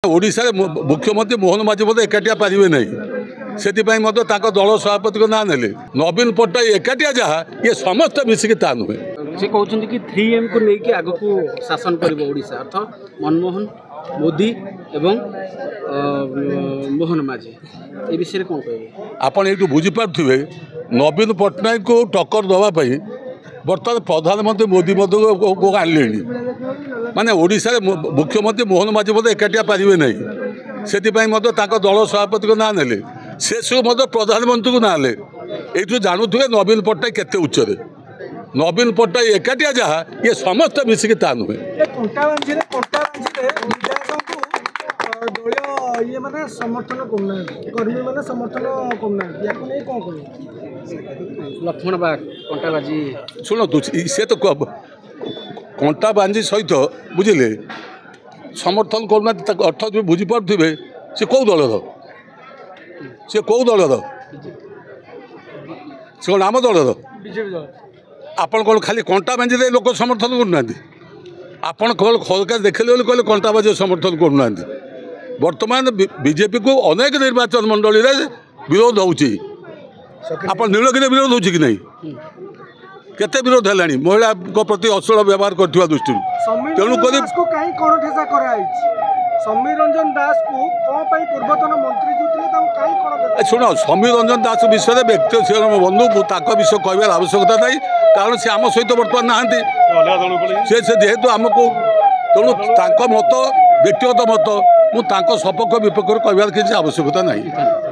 ओडिशा रे मुख्यमंत्री मोहन माझी एकाटिया पारे ना से दल सभापति ना ने नवीन पट्टनायक एकाटिया जहाँ ये समस्त मिसिक ता नुहे से कहते कि 3M को लेकिन आग को शासन कर ओडिशा अर्थ मनमोहन मोदी एवं मोहन माझी ए विषय कौन कहे आपड़ ये बुझीपारे नवीन पट्टनायक को टक्कर दवाई बर्तमान प्रधानमंत्री मोदी को आने माने ओडिशा रे मुख्यमंत्री मोहन माझी एकाटिया पारे ना से दल सभापति को ना ने से सब प्रधानमंत्री को ना ले ये जानूे नवीन पट्टनायक केते उच्चरे नवीन पट्टनायक एकाटिया जहाँ ये समस्त मिसिक ता नुहे ये माने समर्थन करना कर्मी माने समर्थन करना या को नहीं कोन लक्ष्मण बाग कंटाबाजी शुणु सी तो कंटाबाजी सहित बुझे समर्थन करना अर्थ जो बुझीपारे सी कौ दलर सी कौ दलर से कौन आम दलर आपन कौन खाली कंटाबाजी दे लोक समर्थन करना आपन केवल खलका देखले कहले कंटाबाजी समर्थन करना वर्तमान बीजेपी को अनेक निर्वाचन मंडली रे विरोध होची आपन नीलगिरी विरोध होची कि नहीं केते विरोध है महिला प्रति अश्लील व्यवहार करथिबा दृष्टि तेणु करी कहीं कोन ठेसा कराई समीर रंजन दास को कोन पई पूर्वतन मंत्री जुतिले ताऊ कहीं कोन शुण समीर रंजन दास विषय व्यक्ति बंधु ताक विषय कहबार आवश्यकता नहीं कारण से आम सहित बर्तमान नहांती से जेहेतु आमको तेणु मत व्यक्तिगत मत मुझे सपक्ष विपक्ष कहबार किसी आवश्यकता नहीं।